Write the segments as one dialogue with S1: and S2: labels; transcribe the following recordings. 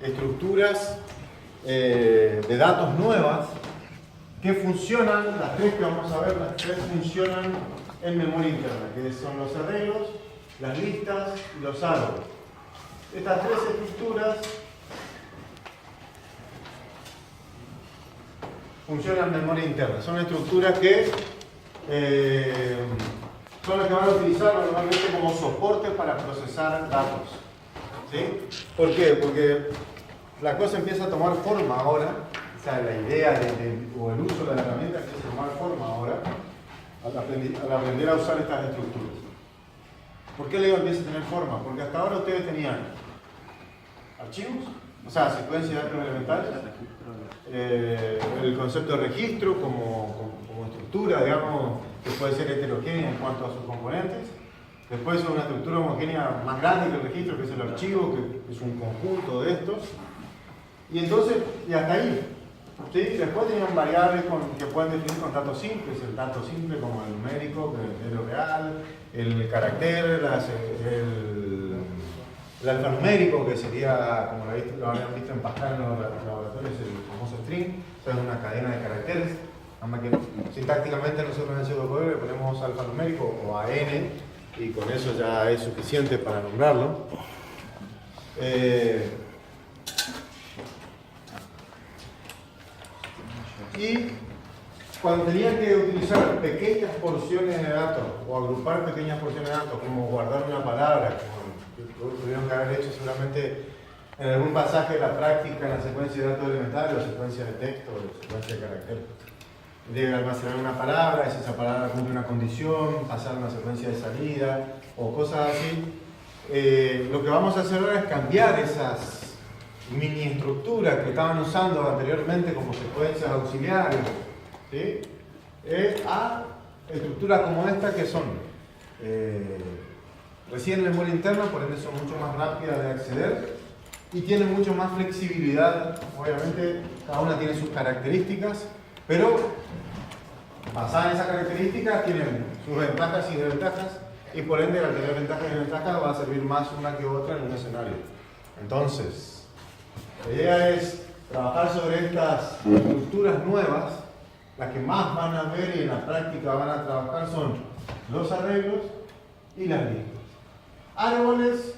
S1: estructuras de datos nuevas que funcionan, las tres que vamos a ver, las tres funcionan en memoria interna, que son los arreglos, las listas y los árboles. Estas tres estructuras funcionan en memoria interna. Son estructuras que son las que van a utilizar normalmente como soporte para procesar datos. ¿Sí? ¿Por qué? Porque la cosa empieza a tomar forma ahora, o sea, la idea o el uso de la herramienta empieza a tomar forma ahora al aprender a usar estas estructuras. ¿Por qué le digo empieza a tener forma? Porque hasta ahora ustedes tenían archivos, o sea, secuencias de datos elementales, el concepto de registro como estructura, digamos, que puede ser heterogénea en cuanto a sus componentes. Después una estructura homogénea más grande que el registro, que es el archivo, que es un conjunto de estos. Y entonces, y hasta ahí. ¿Sí? Después tenían variables que pueden definir con datos simples, el dato simple como el numérico, que es lo real, el carácter, el alfanumérico, que sería, como lo habían visto en Pascal en los laboratorios, el famoso string, o sea, es una cadena de caracteres. Nada más que sintácticamente nosotros en el pseudocódigo le ponemos alfanumérico o AN, y con eso ya es suficiente para nombrarlo. Y cuando tenían que utilizar pequeñas porciones de datos o agrupar pequeñas porciones de datos, como guardar una palabra, como tuvieron que haber hecho seguramente en algún pasaje de la práctica, en la secuencia de datos elementales, o secuencia de texto, o secuencia de caracteres. Debe almacenar una palabra, si esa palabra cumple una condición, pasar una secuencia de salida o cosas así. Lo que vamos a hacer ahora es cambiar esas mini estructuras que estaban usando anteriormente como secuencias auxiliares, ¿sí? A estructuras como esta que son recién en memoria interna, por ende son mucho más rápidas de acceder y tienen mucho más flexibilidad. Obviamente cada una tiene sus características, pero basadas en esas características tienen sus ventajas y desventajas, y por ende al tener ventajas y desventajas va a servir más una que otra en un escenario. Entonces, la idea es trabajar sobre estas estructuras nuevas. Las que más van a ver y en la práctica van a trabajar son los arreglos y las listas. Árboles,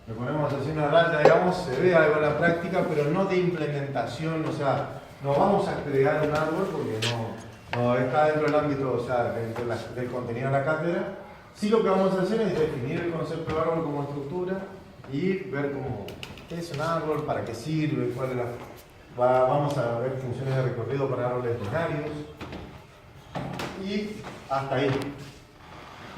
S1: le ponemos así una raya, digamos, se ve algo en la práctica, pero no de implementación, o sea, no vamos a crear un árbol porque no está dentro del ámbito, o sea, del contenido de la cátedra. Sí, lo que vamos a hacer es definir el concepto de árbol como estructura y ver qué es un árbol, para qué sirve, cuál es vamos a ver funciones de recorrido para árboles binarios y hasta ahí.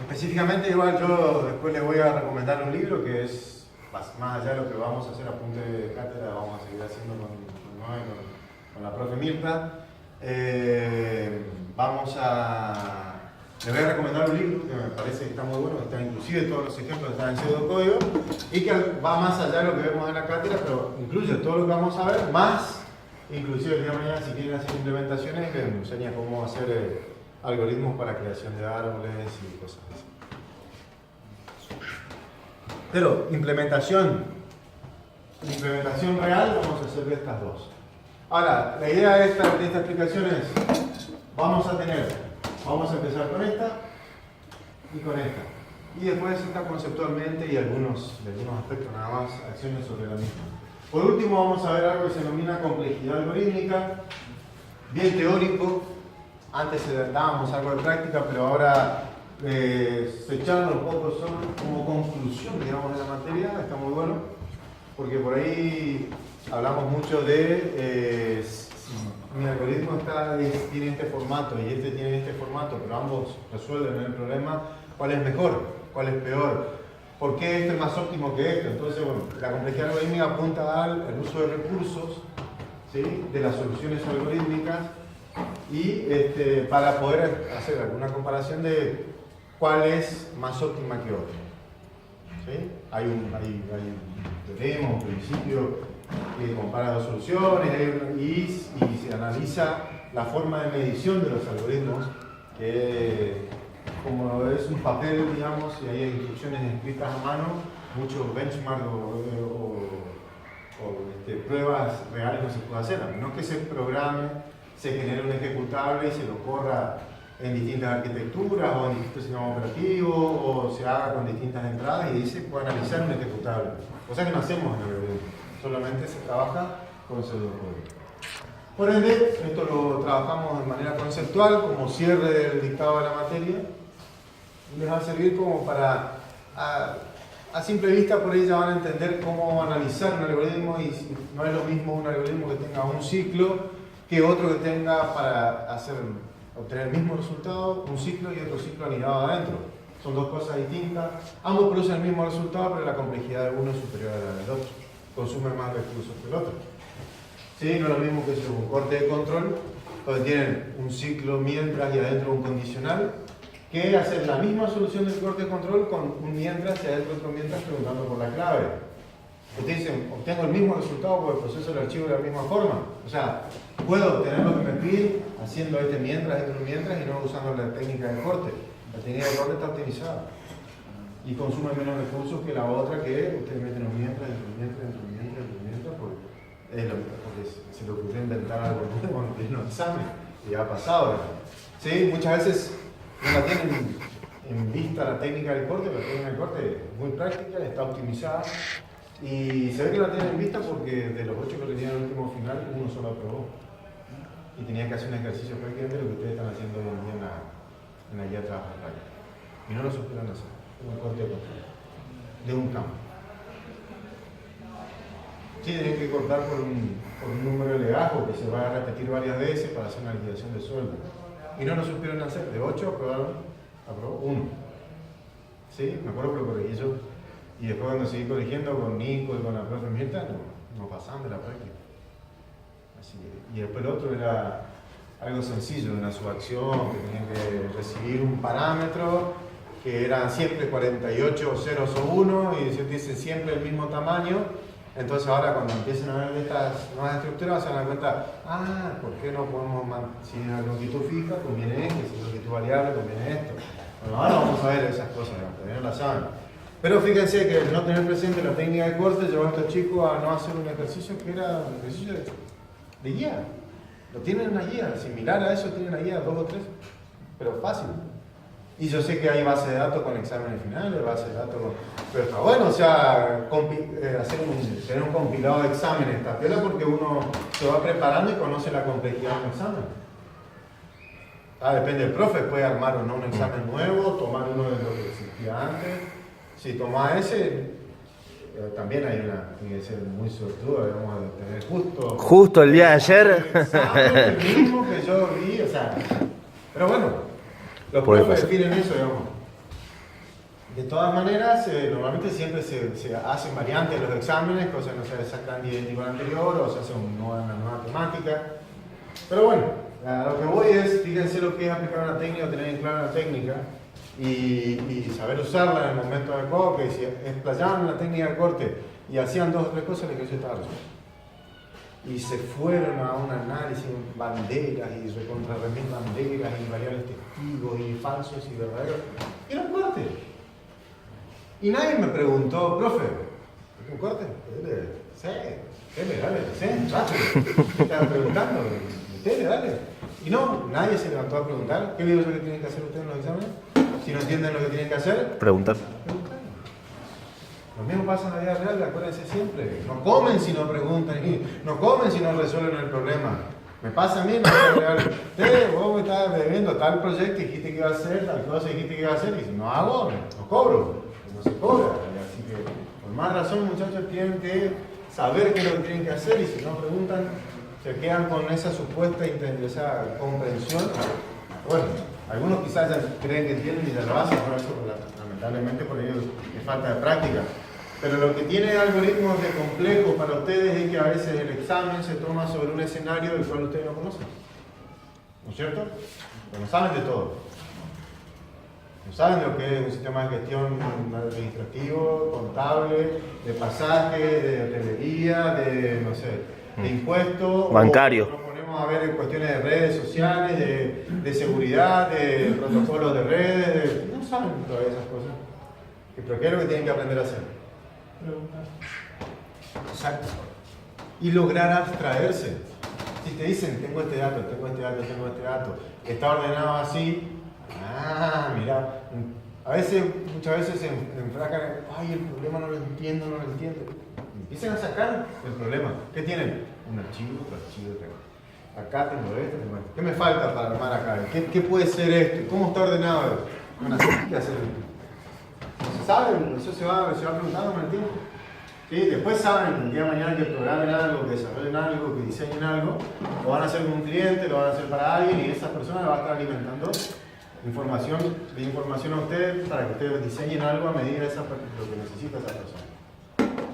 S1: Específicamente, igual yo después les voy a recomendar un libro que es más allá de lo que vamos a hacer a punto de cátedra, vamos a seguir haciendo con la profe Mirta. Les voy a recomendar un libro que me parece que está muy bueno, que está inclusive todos los ejemplos están en pseudocódigo y que va más allá de lo que vemos en la cátedra, pero incluye todo lo que vamos a ver, más inclusive el día de mañana si quieren hacer implementaciones, les enseña cómo hacer algoritmos para creación de árboles y cosas así. Pero implementación real vamos a hacer de estas dos. Ahora, la idea de esta explicación es, vamos a empezar con esta y con esta. Y después esta conceptualmente y algunos aspectos nada más, acciones sobre la misma. Por último vamos a ver algo que se denomina complejidad algorítmica, bien teórico. Antes dábamos algo de práctica, pero ahora se echaron un poco como conclusión, digamos, de la materia. Está muy bueno, porque por ahí hablamos mucho de mi algoritmo tiene este formato y este tiene este formato, pero ambos resuelven el problema. ¿Cuál es mejor? ¿Cuál es peor? ¿Por qué este es más óptimo que este? Entonces, bueno, la complejidad algorítmica apunta al uso de recursos, ¿sí?, de las soluciones algorítmicas y para poder hacer alguna comparación de cuál es más óptima que otra. ¿Sí? Hay un teorema, un principio que compara dos soluciones y se analiza la forma de medición de los algoritmos, que como es un papel, digamos, y hay instrucciones escritas a mano, muchos benchmarks pruebas reales no se puede hacer, a menos que se programe, se genere un ejecutable y se lo corra en distintas arquitecturas o en distintos sistemas operativos o se haga con distintas entradas y ahí se puede analizar un ejecutable. Cosa que no hacemos en el algoritmo, solamente se trabaja con pseudocódigo. Por ende, esto lo trabajamos de manera conceptual como cierre del dictado de la materia y les va a servir como para, a simple vista por ahí ya van a entender cómo analizar un algoritmo y no es lo mismo un algoritmo que tenga un ciclo que otro que tenga para obtener el mismo resultado, un ciclo y otro ciclo anidado adentro. Son dos cosas distintas, ambos producen el mismo resultado, pero la complejidad de uno es superior a la del otro, consume más recursos que el otro. ¿Sí? No es lo mismo que un corte de control, donde tienen un ciclo mientras y adentro un condicional, que hacer la misma solución del corte de control con un mientras y adentro otro mientras preguntando por la clave. Ustedes dicen, obtengo el mismo resultado porque proceso el archivo de la misma forma. O sea, puedo obtener lo que me piden haciendo este mientras y no usando la técnica de corte. La técnica de corte está optimizada y consume menos recursos que la otra que ustedes meten un mientras, porque se le ocurrió inventar algo nuevo en pleno examen y ha pasado. ¿Sí? Muchas veces no la tienen en vista la técnica del corte, la técnica del corte es muy práctica, está optimizada y se ve que la tienen en vista porque de los 8 que le dieron el último final, uno solo aprobó y tenía que hacer un ejercicio prácticamente lo que ustedes están haciendo hoy en día en la guía de trabajo práctico y no lo supieron hacer, un corte de control de un campo. Sí, tienen que cortar por un número de legajo que se va a repetir varias veces para hacer una liquidación de sueldo. Y no lo supieron hacer. De 8 aprobó 1. ¿Sí? Me acuerdo que lo corregí yo. Y después cuando seguí corrigiendo con Nico y con la profe Mirta, no pasaban de la práctica. Así, y después el otro era algo sencillo, una subacción, que tenían que recibir un parámetro, que eran siempre 48 ceros o 1, y se dicen siempre el mismo tamaño. Entonces ahora cuando empiecen a ver estas nuevas estructuras se dan cuenta, ¿por qué no podemos si es una longitud fija conviene esto, si es longitud variable conviene esto? Bueno, ahora vamos a ver esas cosas, todavía no las saben. Pero fíjense que el no tener presente la técnica de corte llevó a estos chicos a no hacer un ejercicio que era un ejercicio de guía. Lo tienen en una guía, similar a eso tienen una guía 2 o 3, pero fácil. Y yo sé que hay base de datos con exámenes finales, base de datos con... Pero está bueno, o sea, tener un compilado de exámenes está piola porque uno se va preparando y conoce la complejidad de un examen. Depende del profe, puede armar o no un examen nuevo, tomar uno de los que existía antes. Si toma ese, también tiene que ser muy sortudo, debemos tener justo
S2: el día de ayer.
S1: El mismo que yo vi, o sea, pero bueno. Los profes definen eso, digamos. De todas maneras, normalmente siempre se hacen variantes de los exámenes, cosas que no se sacan idéntico al anterior o se hace una nueva temática. Pero bueno, a lo que voy es, fíjense lo que es aplicar una técnica, tener en claro una técnica y saber usarla en el momento adecuado, que si explayaban la técnica de corte y hacían 2 o 3 cosas, el ejercicio estaba resuelto. Y se fueron a un análisis, banderas y recontrarremil banderas y variables testigos y falsos y verdaderos. Y era un corte. Y nadie me preguntó, profe, ¿un corte? Sí, dale, ¿me estaban preguntando? Dale. Y no, nadie se levantó a preguntar. ¿Qué digo yo que tienen que hacer ustedes en los exámenes? Si no entienden lo que tienen que hacer,
S2: preguntar.
S1: Lo mismo pasa en la vida real, acuérdense siempre. No comen si no preguntan, no comen si no resuelven el problema. Me pasa a mí en la vida real. Vos me estabas bebiendo tal proyecto, dijiste que iba a hacer, tal cosa dijiste que iba a hacer, y si no hago, no cobro. No se cobra. Así que, por más razón, muchachos, tienen que saber qué es lo que tienen que hacer, y si no preguntan, se quedan con esa supuesta esa comprensión. Bueno, algunos quizás ya creen que entienden y ya lo hacen, bueno, eso lamentablemente por ello es falta de práctica. Pero lo que tiene algoritmos de complejo para ustedes es que a veces el examen se toma sobre un escenario del cual ustedes no conocen. ¿No es cierto? Pero no saben de todo. No saben de lo que es un sistema de gestión administrativo, contable, de pasaje, de hotelería, de, no sé, de impuestos.
S2: Bancario.
S1: Nos ponemos a ver cuestiones de redes sociales, de seguridad, de protocolos de redes. No saben todas esas cosas. ¿Pero qué es lo que tienen que aprender a hacer? Preguntar. Exacto. y lograr abstraerse. Si te dicen, tengo este dato, está ordenado así, mira, muchas veces se enfracan, ay, el problema no lo entiendo. Empiezan a sacar el problema. ¿Qué tienen? Un archivo, otro archivo, acá tengo esto. ¿Qué me falta para armar acá? ¿Qué puede ser esto? ¿Cómo está ordenado? Bueno, ¿qué hacer? ¿No se sabe? Eso se va preguntando con el tiempo. ¿Sí? Después saben el día de mañana que programen algo, que desarrollen algo, que diseñen algo, lo van a hacer con un cliente, lo van a hacer para alguien y esa persona le va a estar alimentando información a ustedes para que ustedes diseñen algo a medida de lo que necesita esa persona.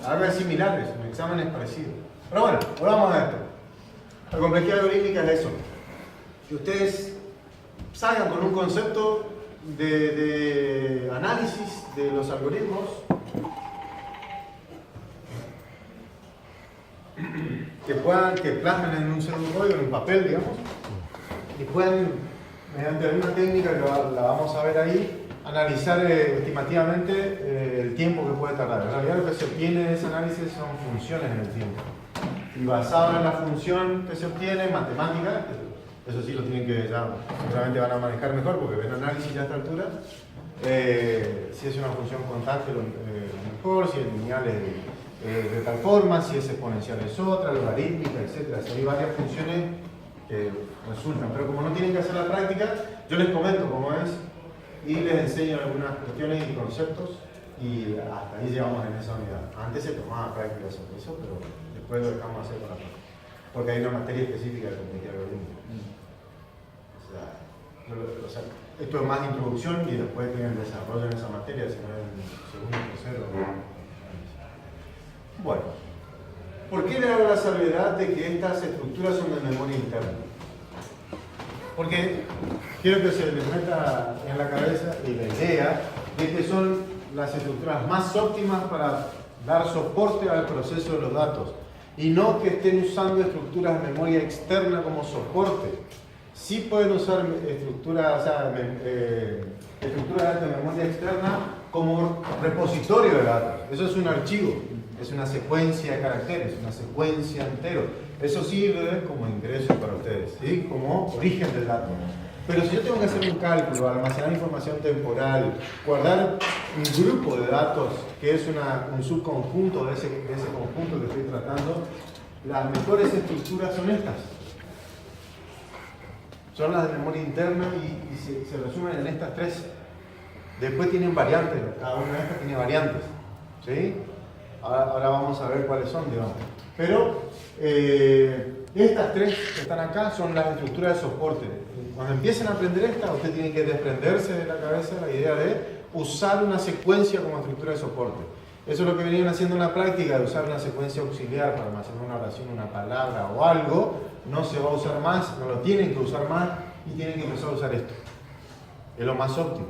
S1: Algo es similar, un examen es parecido. Pero bueno, volvamos a esto. La complejidad algorítmica es eso. Que ustedes salgan con un concepto de análisis de los algoritmos que plasmen en un pseudocódigo, en un papel, digamos, y puedan, mediante alguna técnica que la vamos a ver ahí, analizar estimativamente el tiempo que puede tardar. En realidad lo que se obtiene de ese análisis son funciones en el tiempo. Y basado en la función que se obtiene, matemática, eso sí lo tienen que, ya seguramente van a manejar mejor porque ven análisis ya a esta altura. Si es una función constante, lo mejor, si es lineal de tal forma, si es exponencial es otra, logarítmica, etc. Si hay varias funciones que resultan, pero como no tienen que hacer la práctica, yo les comento cómo es y les enseño algunas cuestiones y conceptos y hasta ahí llegamos en esa unidad. Antes se tomaba práctica sobre eso, pero después lo dejamos hacer para todo, porque hay una materia específica de complejidad algorítmica. O sea, esto es más introducción y después tienen desarrollo en esa materia, si no es en segundo o tercero. Bueno, ¿por qué le hago la salvedad de que estas estructuras son de memoria interna? Porque quiero que se les meta en la cabeza y la idea de que son las estructuras más óptimas para dar soporte al proceso de los datos y no que estén usando estructuras de memoria externa como soporte. Sí pueden usar estructuras de memoria externa como repositorio de datos. Eso es un archivo, es una secuencia de caracteres, una secuencia entero. Eso sirve como ingreso para ustedes, ¿sí? Como origen del dato. Pero si yo tengo que hacer un cálculo, almacenar información temporal, guardar un grupo de datos que es un subconjunto de ese conjunto que estoy tratando, las mejores estructuras son estas. Son las de memoria interna y se resumen en estas tres. Después tienen variantes, cada una de estas tiene variantes. ¿Sí? Ahora vamos a ver cuáles son, digamos. Pero estas tres que están acá son las estructuras de soporte. Cuando empiecen a aprender esta, usted tiene que desprenderse de la cabeza la idea de usar una secuencia como estructura de soporte. Eso es lo que venían haciendo en la práctica, de usar una secuencia auxiliar para almacenar una oración, una palabra o algo. No se va a usar más, no lo tienen que usar más y tienen que empezar a usar esto. Es lo más óptimo.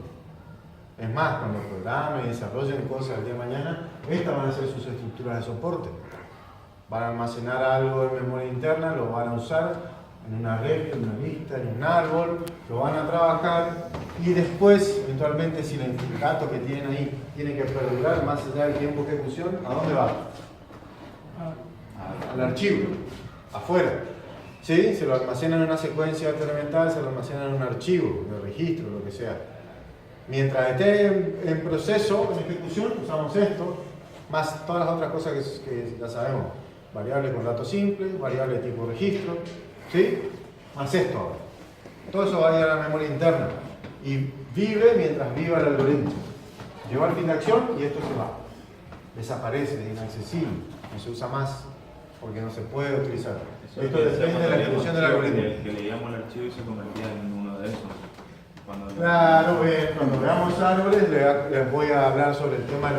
S1: Es más, cuando programen y desarrollen cosas el día de mañana, estas van a ser sus estructuras de soporte. Van a almacenar algo en memoria interna, lo van a usar en una red, en una lista, en un árbol, lo van a trabajar y después, eventualmente, si el dato que tienen ahí tiene que perdurar más allá del tiempo de ejecución, ¿a dónde va? Al archivo, afuera. ¿Sí? Se lo almacenan en una secuencia experimental, se lo almacenan en un archivo de registro, lo que sea. Mientras esté en proceso, en ejecución, usamos esto, más todas las otras cosas que ya sabemos. Variable con datos simples, variable de tipo registro, ¿sí? Más esto ahora. Todo eso va a ir a la memoria interna y vive mientras viva el algoritmo. Llegó al fin de acción y esto se va. Desaparece, es inaccesible, no se usa más porque no se puede utilizar. Esto depende de la ejecución del algoritmo.
S2: Que leíamos el archivo y se convertía en uno de esos.
S1: Claro, cuando veamos árboles les voy a hablar sobre el tema de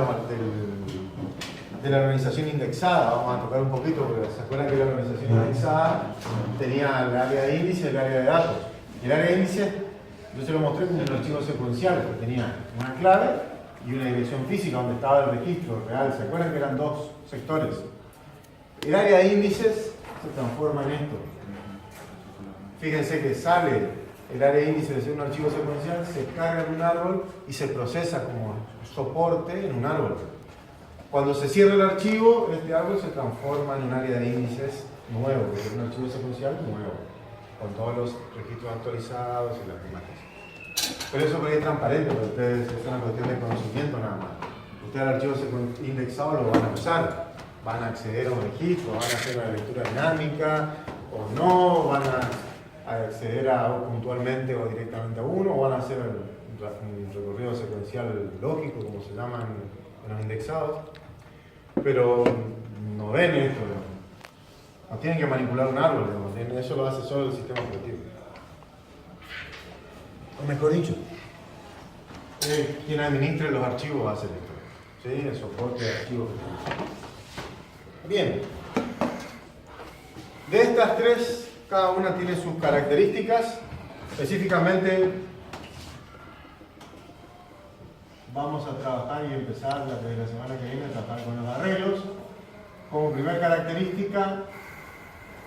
S1: la organización indexada. Vamos a tocar un poquito porque se acuerdan que la organización indexada tenía el área de índice y el área de datos. Y el área de índice yo se lo mostré como un archivo secuencial que tenía una clave y una dirección física donde estaba el registro real. ¿Se acuerdan que eran dos sectores? El área de índices se transforma en esto. Fíjense que sale el área de índice de ser un archivo secuencial, se carga en un árbol y se procesa como soporte en un árbol. Cuando se cierra el archivo, este árbol se transforma en un área de índices nuevo, que es un archivo secuencial nuevo, con todos los registros actualizados y las demás cosas. Pero eso por ahí es transparente, para ustedes es una cuestión de conocimiento nada más. Ustedes al archivo indexado lo van a usar, van a acceder a un registro, van a hacer una lectura dinámica o no, van a acceder puntualmente o directamente a uno, o van a hacer un recorrido secuencial lógico, como se llaman en los indexados. Pero no ven esto, no tienen que manipular un árbol, eso lo hace solo el sistema operativo. O mejor dicho, quien administre los archivos va a hacer esto, ¿sí? El soporte de archivos. Bien, de estas tres, cada una tiene sus características. Específicamente vamos a trabajar y empezar desde la semana que viene a tratar con los arreglos. Como primera característica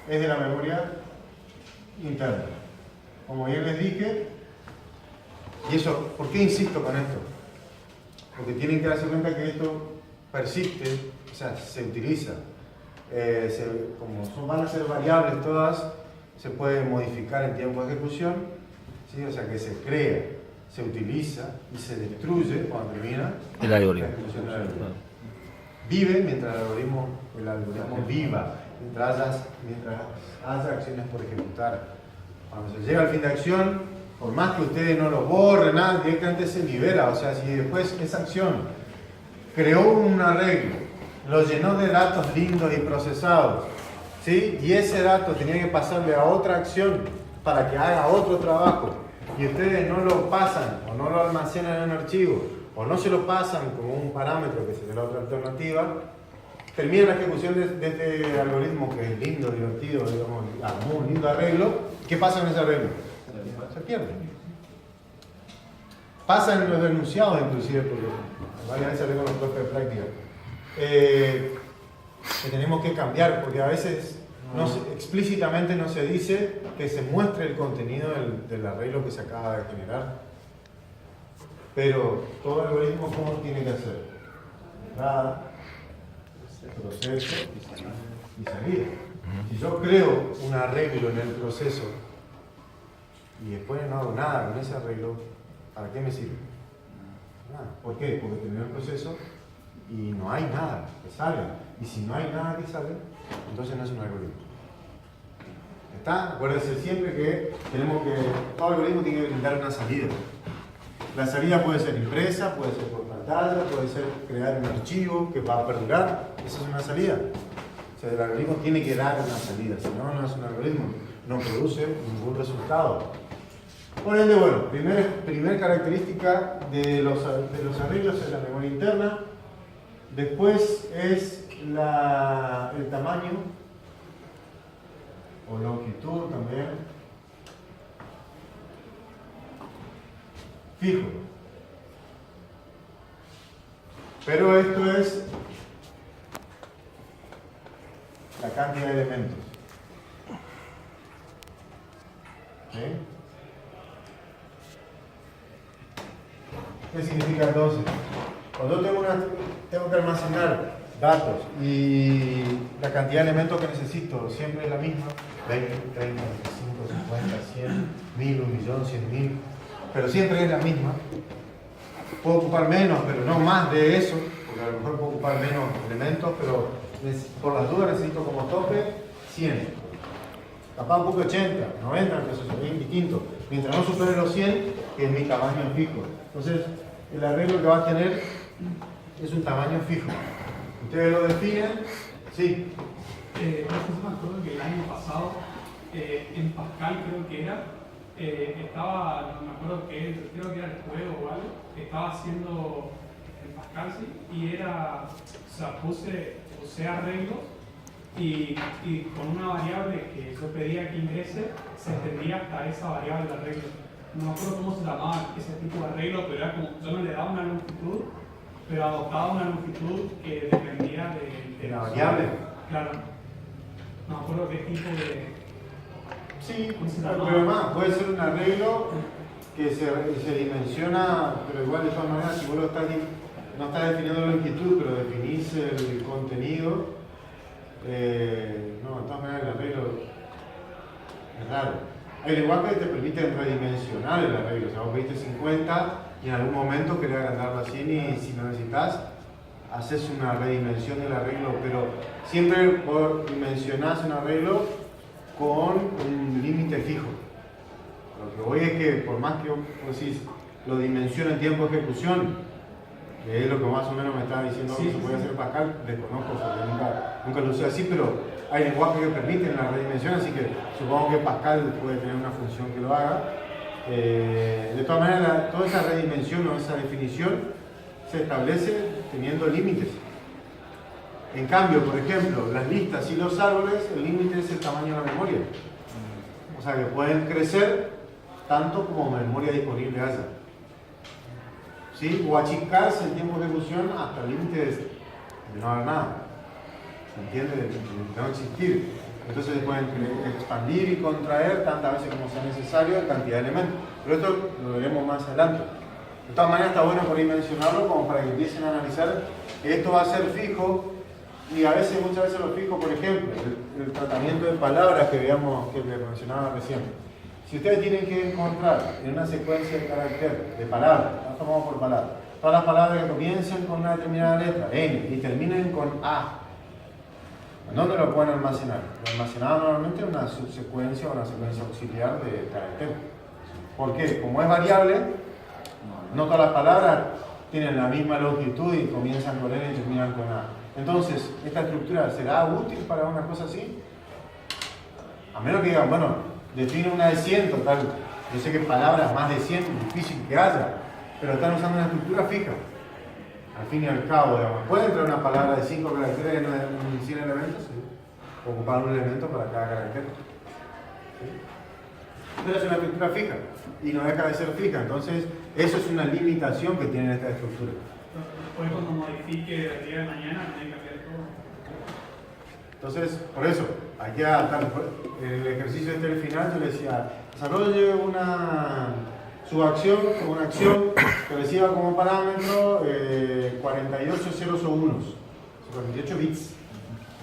S1: es de la memoria interna. Como bien les dije, y eso, ¿por qué insisto con esto? Porque tienen que darse cuenta que esto persiste, o sea, se utiliza. Como van a ser variables todas, se puede modificar en tiempo de ejecución, ¿sí? O sea que se crea, se utiliza y se destruye cuando termina
S3: el algoritmo.
S1: La ejecución del algoritmo. Vive mientras el algoritmo viva, mientras haya acciones por ejecutar. Cuando se llega al fin de acción, por más que ustedes no lo borren, nada, directamente se libera. O sea, si después esa acción creó un arreglo, lo llenó de datos lindos y procesados, ¿sí? Y ese dato tenía que pasarle a otra acción para que haga otro trabajo, y ustedes no lo pasan o no lo almacenan en un archivo o no se lo pasan como un parámetro, que sería la otra alternativa, termina la ejecución de este algoritmo que es lindo, divertido, digamos, un lindo arreglo. ¿Qué pasa en ese arreglo? Se pierde. Pasa en los denunciados inclusive, porque varias veces hablé con los profes de práctica, que tenemos que cambiar, porque a veces explícitamente no se dice que se muestre el contenido del arreglo que se acaba de generar. Pero todo algoritmo, ¿cómo tiene que hacer? Entrada, proceso y salida. Si yo creo un arreglo en el proceso y después no hago nada con ese arreglo, ¿para qué me sirve? Nada. ¿Por qué? Porque terminó el proceso y no hay nada que salga. Y si no hay nada que salga, entonces no es un algoritmo. ¿Está? Acuérdense siempre que todo algoritmo tiene que brindar una salida. La salida puede ser impresa, puede ser por pantalla, puede ser crear un archivo que va a perdurar. Esa es una salida. O sea, el algoritmo tiene que dar una salida, si no, no es un algoritmo, no produce ningún resultado. Por ende, bueno, primer característica de los arreglos es la memoria interna. Después es el tamaño o longitud también. Fijo. Pero esto es la cantidad de elementos. ¿Sí? ¿Qué significa entonces? Cuando tengo que almacenar datos y la cantidad de elementos que necesito siempre es la misma, 20, 30, 25, 50, 100, 1000, 1.000.000, 100.000, pero siempre es la misma. Puedo ocupar menos, pero no más de eso, porque a lo mejor puedo ocupar menos elementos, pero por las dudas necesito como tope 100. Capaz un poco 80, 90, entonces es bien distinto. Mientras no supere los 100, es mi tamaño fijo. Entonces, el arreglo que va a tener es un tamaño fijo. Ustedes lo definen, sí.
S4: Me acuerdo que el año pasado, en Pascal creo que era, estaba, no me acuerdo qué, creo que era el juego o algo, que estaba haciendo en Pascal, sí, y era, o sea, usé arreglos y con una variable que yo pedía que ingrese, se extendía hasta esa variable de arreglo. No me acuerdo cómo se llamaba ese tipo de arreglo, pero era como, yo no le daba una longitud, pero adoptaba una longitud que dependía de
S1: la variable.
S4: Claro. No me acuerdo qué tipo de...
S1: Sí, pero más, puede ser un arreglo que se dimensiona, pero igual de todas maneras, si vos lo estás no estás definiendo la longitud, pero definís el contenido, no, de todas maneras el arreglo es raro. Hay lenguajes que te permiten redimensionar el arreglo, o sea, vos pediste 50 y en algún momento querés agrandarlo a 100 y si lo necesitas, haces una redimensión del arreglo, pero siempre vos dimensionás un arreglo con un límite fijo. Lo que voy es que por más que vos decís, lo dimensiono en tiempo de ejecución, que es lo que más o menos me estaba diciendo que se puede hacer Pascal, desconozco porque nunca lo usé así, pero hay lenguajes que permiten la redimensión, así que supongo que Pascal puede tener una función que lo haga. De todas maneras, toda esa redimensión o esa definición se establece teniendo límites. En cambio, por ejemplo, las listas y los árboles, el límite es el tamaño de la memoria. O sea que pueden crecer tanto como memoria disponible haya. ¿Sí? O achicarse el tiempo de ejecución hasta el límite de no haber nada. ¿Se entiende? De no existir. Entonces se pueden expandir y contraer tantas veces como sea necesario en cantidad de elementos. Pero esto lo veremos más adelante. De todas maneras está bueno por ahí mencionarlo como para que empiecen a analizar que esto va a ser fijo y a veces, muchas veces lo fijo, por ejemplo, el tratamiento de palabras que veíamos, que les mencionaba recién. Si ustedes tienen que encontrar en una secuencia de carácter, de palabras, está formado por palabras, todas las palabras que comiencen con una determinada letra, N, y terminen con A, ¿dónde lo pueden almacenar? Lo almacenado normalmente en una subsecuencia o una secuencia auxiliar de carácter. ¿Por qué? Como es variable, no todas las palabras tienen la misma longitud y comienzan con N y terminan con A. Entonces, ¿esta estructura será útil para una cosa así? A menos que digan, bueno, define una de 100, total. Yo sé que palabras más de 100 es difícil que haya, pero están usando una estructura fija. Al fin y al cabo, digamos, ¿puede entrar una palabra de 5 caracteres en 100 elementos? Sí. Ocupar un elemento para cada carácter. ¿Sí? Pero es una estructura fija y no deja de ser fija. Entonces, eso es una limitación que tiene esta estructura.
S4: Después, cuando modifique el día de mañana, tiene que cambiar todo.
S1: Entonces, por eso, hay que adaptar. El ejercicio este del final, yo le decía, desarrolle una subacción o una acción que reciba como parámetro 48 ceros o unos, 48 bits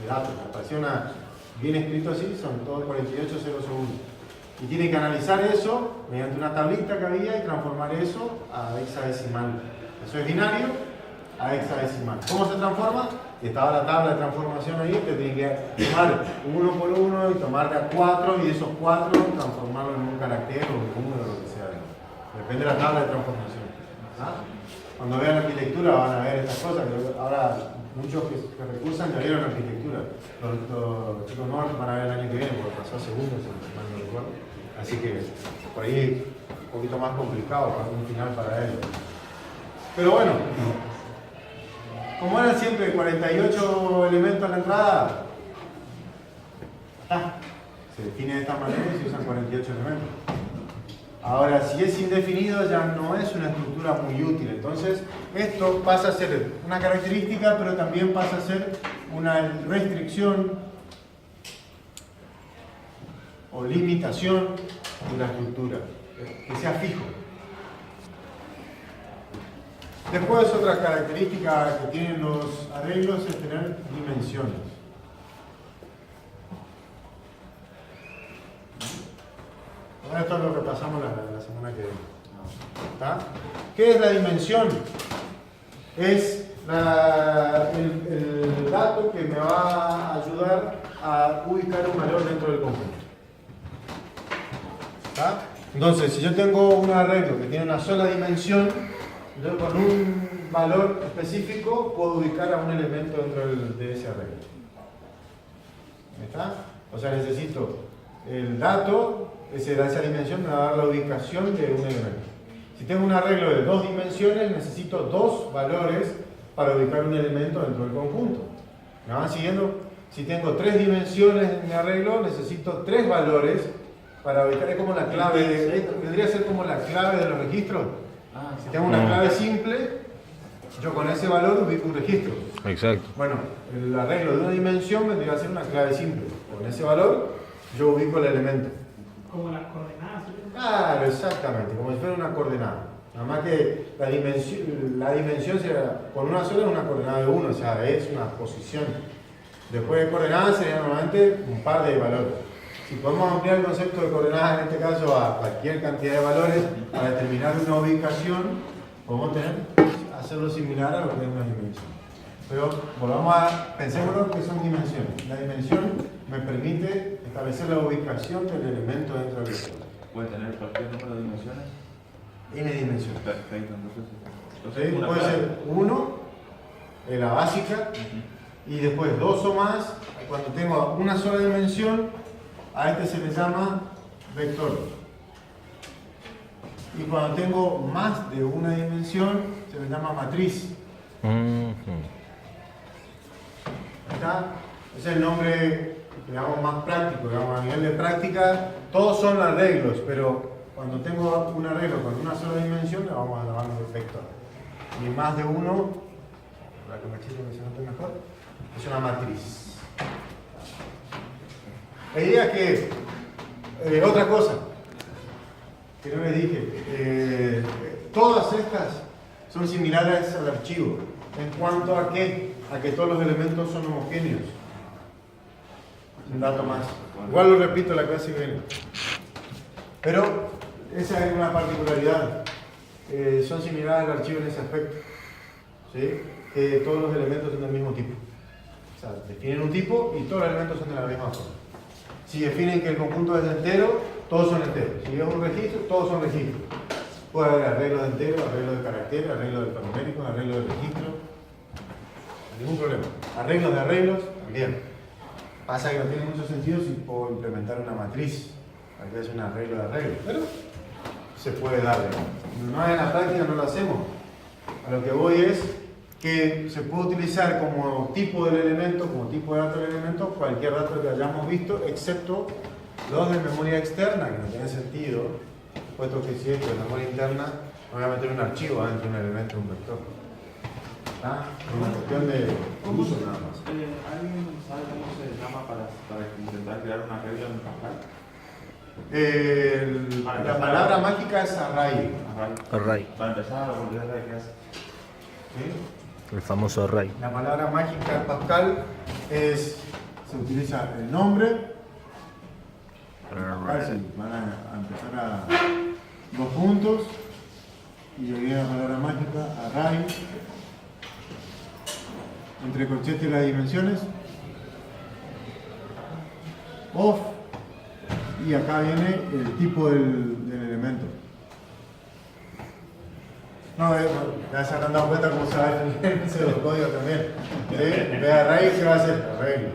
S1: de datos. Me parecía bien escrito así, son todos 48 ceros o unos. Y tiene que analizar eso mediante una tablita que había y transformar eso a hexadecimal. Eso es binario a hexadecimal. ¿Cómo se transforma? Y estaba la tabla de transformación ahí, que tiene que tomar uno por uno y tomar de a 4 y de esos 4 transformarlo en un carácter o en un número, lo que sea. Depende de la tabla de transformación. ¿Ah? Cuando vean arquitectura van a ver estas cosas. Ahora muchos que recursan ya vieron arquitectura. Los chicos nuevos van a ver el año que viene porque pasó a segundos, si mal no recuerdo. Así que por ahí un poquito más complicado para un final para ellos. Pero bueno, como eran siempre 48 elementos en la entrada, se define de esta manera y se usan 48 elementos. Ahora, si es indefinido ya no es una estructura muy útil. Entonces, esto pasa a ser una característica, pero también pasa a ser una restricción o limitación de la estructura, que sea fijo. Después, otra característica que tienen los arreglos es tener dimensiones. Esto es lo que repasamos la semana que viene. ¿Está? ¿Qué es la dimensión? Es el dato que me va a ayudar a ubicar un valor dentro del conjunto. ¿Está? Entonces, si yo tengo un arreglo que tiene una sola dimensión, yo con un valor específico puedo ubicar a un elemento dentro de ese arreglo. ¿Está? O sea, necesito el dato, esa dimensión me va a dar la ubicación de un elemento. Si tengo un arreglo de 2 dimensiones, necesito 2 valores para ubicar un elemento dentro del conjunto. ¿Me van siguiendo? Si tengo 3 dimensiones en mi arreglo, necesito 3 valores para ubicar. Es como la clave, vendría a ser como la clave de los registros. Si tengo una clave simple, yo con ese valor ubico un registro.
S3: Exacto.
S1: Bueno, el arreglo de una dimensión vendría a ser una clave simple. Con ese valor, yo ubico el elemento.
S4: Como las coordenadas.
S1: Claro, exactamente, como si fuera una coordenada. Nada más que la dimensión será, con una sola es una coordenada de 1, o sea, es una posición. Después de coordenadas sería normalmente un par de valores. Si podemos ampliar el concepto de coordenadas en este caso a cualquier cantidad de valores para determinar una ubicación, podemos hacerlo similar a lo que es una dimensión. Pero pensémoslo que son dimensiones. La dimensión me permite establecer la ubicación del elemento dentro del vector.
S2: ¿Puede tener cualquier número de dimensiones?
S1: N dimensiones.
S2: Perfecto,
S1: ¿Sí?
S2: una
S1: Puede
S2: clave.
S1: ser 1, la básica, y después 2 o más. Cuando tengo una sola dimensión, a este se le llama vector. Y cuando tengo más de una dimensión, se le llama matriz. ¿Está? Ese es el nombre, digamos, más práctico. Digamos, a nivel de práctica, todos son arreglos, pero cuando tengo un arreglo con una sola dimensión, le vamos a llamar vector. Y más de uno, para que me explique que se note mejor, es una matriz. La idea es que, otra cosa, que no les dije, todas estas son similares al archivo, en cuanto a que todos los elementos son homogéneos. Un dato más. Igual lo repito la clase que viene. Pero esa es una particularidad. Son similares al archivo en ese aspecto. ¿Sí? Todos los elementos son del mismo tipo. O sea, definen un tipo y todos los elementos son de la misma forma. Si definen que el conjunto es entero, todos son enteros. Si es un registro, todos son registros. Puede haber arreglos de enteros, arreglos de caracteres, arreglos de alfanuméricos, arreglos de registro. Ningún problema. Arreglos de arreglos, también. Pasa que no tiene mucho sentido si puedo implementar una matriz. Aquí es un arreglo de arreglos. Pero se puede dar. No en la práctica, no lo hacemos. A lo que voy es que se puede utilizar como tipo del elemento, como tipo de dato del elemento, cualquier dato que hayamos visto, excepto los de memoria externa, que no tiene sentido, puesto que si esto es memoria interna, no voy a meter un archivo dentro de un elemento, un vector. ¿Ah? Es una cuestión de uso nada más.
S2: ¿Alguien sabe cómo se llama para intentar crear una regla en Pascal?
S1: La palabra mágica es array.
S3: Array.
S2: Para empezar, la volver de qué hace.
S1: ¿Sí?
S3: El famoso array.
S1: La palabra mágica en Pascal se utiliza el nombre. Van a empezar a 2 puntos y yo viene la palabra mágica, array, entre corchetes y las dimensiones, of, y acá viene el tipo del elemento. No, ya se han dado cuenta cómo se va a definir el pseudocódigo también. ¿Sí? Ve array, ¿qué va a hacer? Arreglo.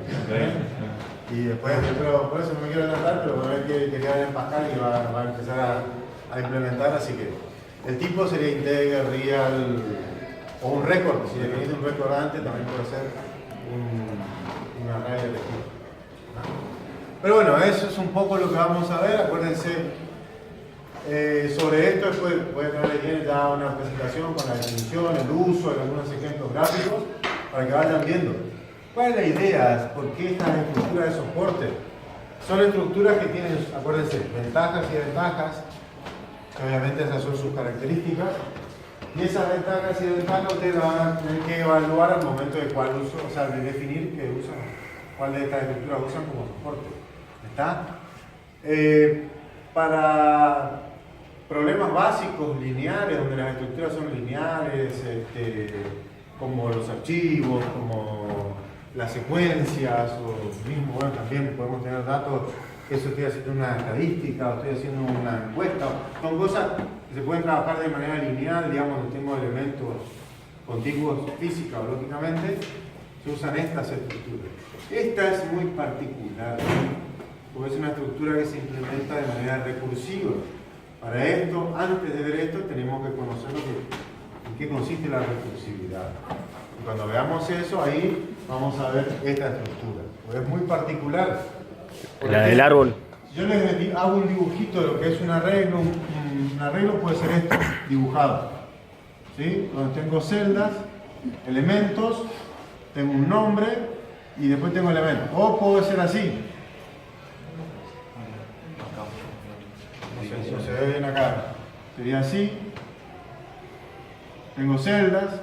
S1: Y después, pero por eso no me quiero adelantar, pero por ahí quería ver en Pascal y va a empezar a implementar, así que el tipo sería integer, real o un récord. Si definís un récord antes, también puede ser un array de registro. Pero bueno, eso es un poco lo que vamos a ver. Acuérdense, sobre esto después voy a traer ya una presentación con la definición, el uso, algunos ejemplos gráficos para que vayan viendo. ¿Cuál es la idea? ¿Por qué estas estructuras de soporte? Son estructuras que tienen, acuérdense, ventajas y desventajas, que obviamente esas son sus características, y esas ventajas y desventajas ustedes van a tener que evaluar al momento de cuál uso, o sea, de definir qué usan, cuál de estas estructuras usan como soporte. ¿Está? Para problemas básicos, lineales, donde las estructuras son lineales, como los archivos, como las secuencias, o mismo, bueno, también podemos tener datos, que eso estoy haciendo una estadística, o estoy haciendo una encuesta, son cosas que se pueden trabajar de manera lineal, digamos, donde tengo elementos contiguos física o lógicamente, se usan estas estructuras. Esta es muy particular, porque es una estructura que se implementa de manera recursiva. Para esto, antes de ver esto, tenemos que conocer en qué consiste la recursividad. Y cuando veamos eso, ahí vamos a ver esta estructura. Porque es muy particular.
S3: La del árbol.
S1: Si yo les hago un dibujito de lo que es un arreglo, un arreglo puede ser esto, dibujado. ¿Sí? Donde tengo celdas, elementos, tengo un nombre y después tengo elementos. O puede ser así. No se ve bien acá. Sería así. tengo celdas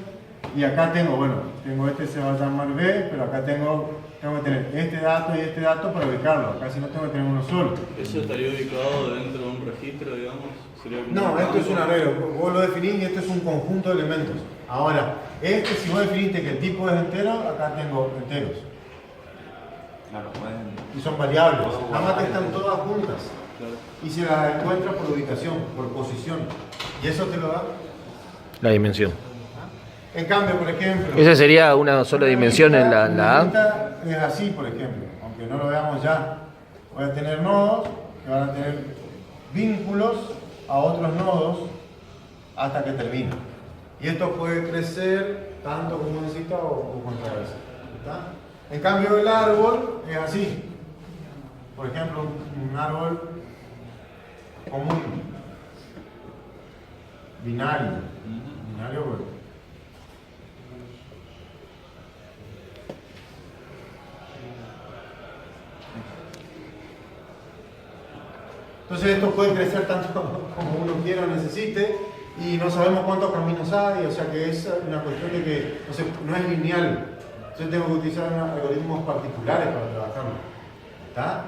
S1: y acá tengo, bueno, tengo este se va a llamar B, pero acá tengo que tener este dato y este dato para ubicarlo. Acá si no tengo que tener uno solo.
S5: ¿Eso estaría ubicado dentro de un registro, digamos? ¿Sería como
S1: No,
S5: un
S1: esto es
S5: campo?
S1: un arreglo. Vos lo definís y esto es un conjunto de elementos. Ahora, si vos definiste que el tipo es entero, acá tengo enteros.
S2: Claro, pueden.
S1: Y son variables.
S2: Puedo
S1: Nada más que
S2: guardar
S1: están
S2: el-
S1: todas juntas.
S5: Claro.
S1: Y se las encuentra por ubicación, por posición. Y eso te lo da.
S3: La dimensión.
S1: En cambio, por ejemplo.
S3: Esa sería una sola dimensión en la
S1: una
S3: A.
S1: lista es así, por ejemplo. Aunque no lo veamos ya. Voy a tener nodos que van a tener vínculos a otros nodos hasta que termine. Y esto puede crecer tanto como necesita o cuantas veces. ¿Está? En cambio, el árbol es así. Por ejemplo, un árbol común, binario. Binario, bueno. Entonces esto puede crecer tanto como uno quiera o necesite y no sabemos cuántos caminos hay, o sea que es una cuestión de que no es lineal. Entonces tengo que utilizar algoritmos particulares para trabajarlo. ¿Está?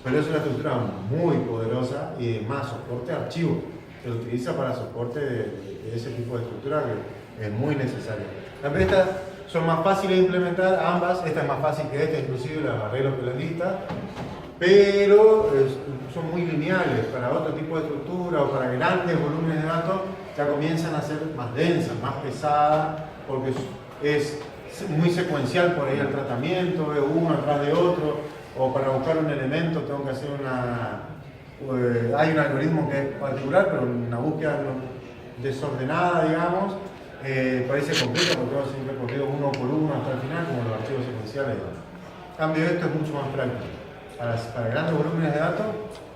S1: Pero es una estructura muy poderosa y más soporte a archivo. Se lo utiliza para soporte de ese tipo de estructura que es muy necesario. También estas son más fáciles de implementar, ambas. Esta es más fácil que esta, inclusive las arreglo que la lista. Pero son muy lineales. Para otro tipo de estructura o para grandes volúmenes de datos ya comienzan a ser más densas, más pesadas, porque es muy secuencial por ahí el tratamiento, es uno atrás de otro, o para buscar un elemento tengo que hacer hay un algoritmo que es particular, pero una búsqueda desordenada, digamos, parece compleja porque tengo siempre corrido uno por uno hasta el final, como los archivos secuenciales. En cambio, esto es mucho más práctico. Para grandes volúmenes de datos,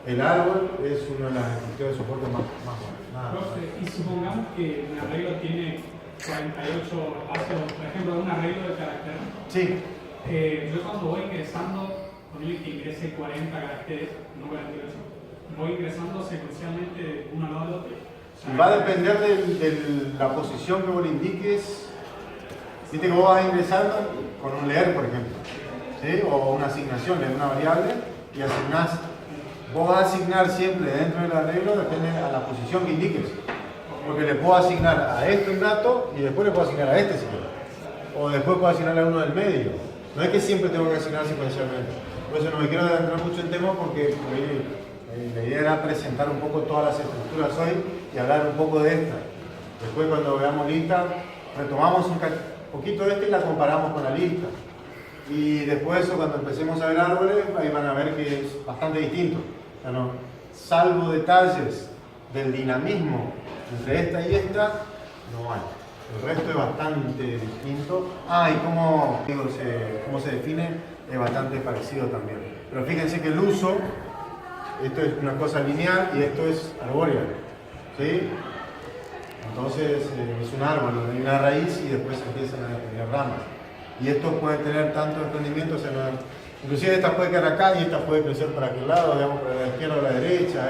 S1: el árbol es una de las estructuras de soporte más buenas.
S4: Profe, y supongamos que un arreglo tiene 48 espacios, por ejemplo, un arreglo de carácter.
S1: Sí,
S4: Yo cuando voy ingresando, ponele que ingrese 40 caracteres, no 48, voy ingresando secuencialmente de uno al lado del otro. O sea,
S1: va a depender de la posición que vos le indiques. Viste que vos vas ingresando con un leer, por ejemplo, ¿sí? O una asignación de una variable y asignás. Vos vas a asignar siempre dentro del arreglo, depende a la posición que indiques. Porque le puedo asignar a este un dato y después le puedo asignar a este si quiero. O después puedo asignarle a uno del medio. No es que siempre tengo que asignar secuencialmente. Por eso no me quiero adelantar mucho en tema porque la idea era presentar un poco todas las estructuras hoy y hablar un poco de esta. Después cuando veamos lista, retomamos un poquito de esta y la comparamos con la lista. Y después cuando empecemos a ver árboles, ahí van a ver que es bastante distinto. O sea, no, salvo detalles del dinamismo entre esta y esta, no hay. El resto es bastante distinto. Y cómo se define es bastante parecido también. Pero fíjense que el uso, esto es una cosa lineal y esto es arbórea. ¿Sí? Entonces es un árbol donde hay una raíz y después empiezan a tener ramas. Y esto puede tener tanto desprendimiento, o sea, inclusive esta puede quedar acá y esta puede crecer para aquel lado, digamos, para la izquierda o la derecha.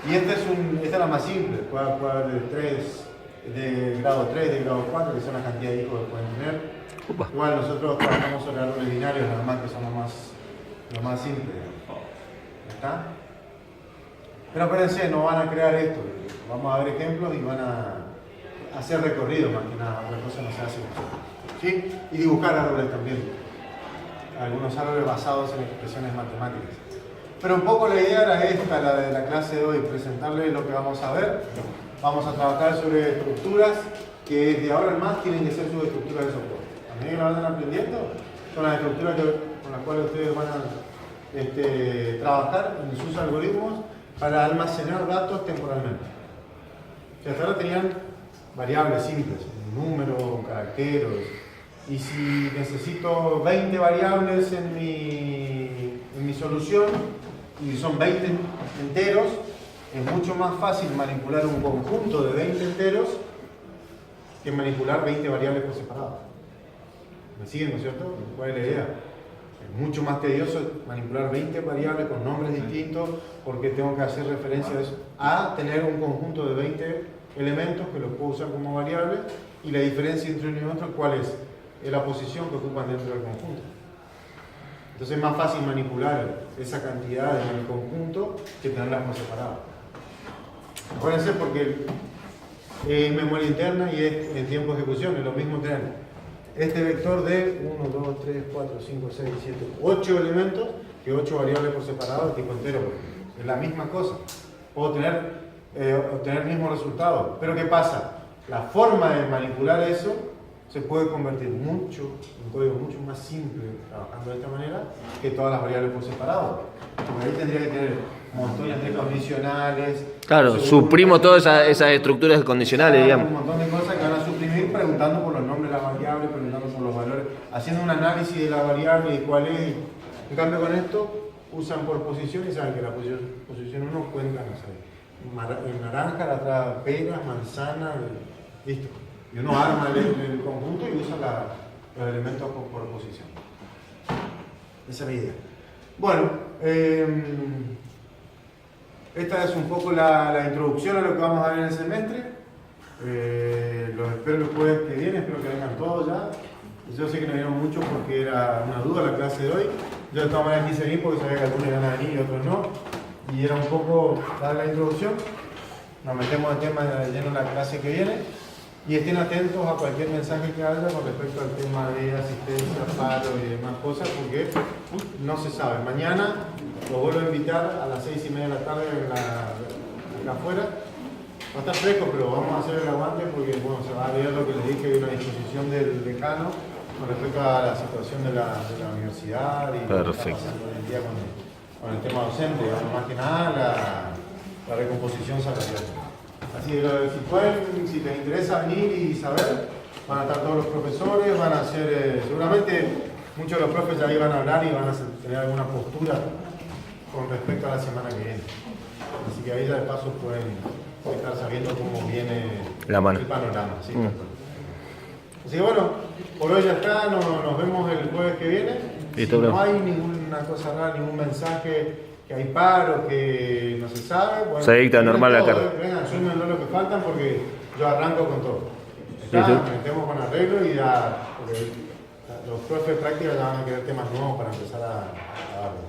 S1: Y esta es la más simple, puede haber de grado 3, de grado 4, que son la cantidad de hijos que pueden tener. Igual nosotros trabajamos sobre árboles binarios, nada más que son lo más simple. ¿Está? Pero acuérdense, no van a crear esto. Vamos a ver ejemplos y van a hacer recorrido más que nada, otra cosa no se hace. ¿Sí? Y dibujar árboles también. Algunos árboles basados en expresiones matemáticas. Pero un poco la idea era esta, la de la clase de hoy, presentarles lo que vamos a ver. Vamos a trabajar sobre estructuras que desde ahora en más tienen que ser subestructuras de soporte. A medida que lo van aprendiendo, son las estructuras con las cuales ustedes van a trabajar en sus algoritmos para almacenar datos temporalmente. O sea, hasta ahora tenían variables simples, un número, un carácter. Y si necesito 20 variables en mi solución y son 20 enteros, es mucho más fácil manipular un conjunto de 20 enteros que manipular 20 variables por separado. ¿Me siguen, no es cierto? ¿Cuál es la idea? Es mucho más tedioso manipular 20 variables con nombres distintos porque tengo que hacer referencia a eso, a tener un conjunto de 20 elementos que los puedo usar como variables y la diferencia entre uno y otro, ¿cuál es? Es la posición que ocupan dentro del conjunto. Entonces es más fácil manipular esa cantidad en el conjunto que tenerlas por separado. Acuérdense porque es memoria interna y es en tiempo de ejecución, es lo mismo tener este vector de 1, 2, 3, 4, 5, 6, 7, 8 elementos que 8 variables por separado de tipo entero. Es la misma cosa. Puedo obtener el mismo resultado. Pero ¿qué pasa? La forma de manipular eso se puede convertir mucho, un código mucho más simple trabajando de esta manera que todas las variables por separado. Porque ahí tendría que tener montones de condicionales.
S3: Claro, suprimo todas esas estructuras condicionales, digamos.
S1: Un montón de cosas que van a suprimir preguntando por los nombres de las variables, preguntando por los valores, haciendo un análisis de la variable y cuál es. En cambio con esto usan por posición y saben que la posición 1 cuenta, no sé, en naranja, la otra pera, manzana, listo. Y uno arma el conjunto y usa los elementos por posición. Esa es la idea. Bueno, esta es un poco la introducción a lo que vamos a ver en el semestre. Los espero el jueves que viene, espero que vengan todos ya. Yo sé que no vinieron mucho porque era una duda la clase de hoy. Yo de todas maneras quise venir porque sabía que algunos iban a venir y otros no. Y era un poco dar la introducción. Nos metemos en tema de lleno en la clase que viene. Y estén atentos a cualquier mensaje que haya con respecto al tema de asistencia, paro y demás cosas, porque no se sabe. Mañana los vuelvo a invitar a las 6:30 de la tarde acá afuera. Va a estar fresco, pero vamos a hacer el aguante porque bueno, se va a leer lo que les dije, hay una disposición del decano con respecto a la situación de la universidad y lo que está pasando hoy en día con el tema docente, más que nada la recomposición salarial. Así que si pueden, si les interesa venir y saber, van a estar todos los profesores, van a ser, seguramente muchos de los profes ya ahí van a hablar y van a tener alguna postura con respecto a la semana que viene. Así que ahí ya de paso pueden estar sabiendo cómo viene el panorama. ¿Sí? Así que bueno, por hoy ya está, nos vemos el jueves que viene. Si no hay ninguna cosa rara, ningún mensaje que hay paro, que no se sabe, bueno,
S3: se dicta normal la carga.
S1: Vengan, súmenlo lo que faltan porque yo arranco con todo. Metemos con arreglo y ya, porque los profes de práctica ya van a querer temas nuevos para empezar a darlo.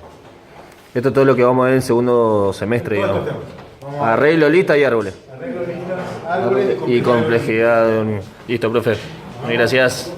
S3: Esto es todo lo que vamos a ver en segundo semestre, digamos. Arreglo, lista y árboles.
S1: Arreglo, listas, árboles
S3: y complejidad. Listo, profe. Gracias.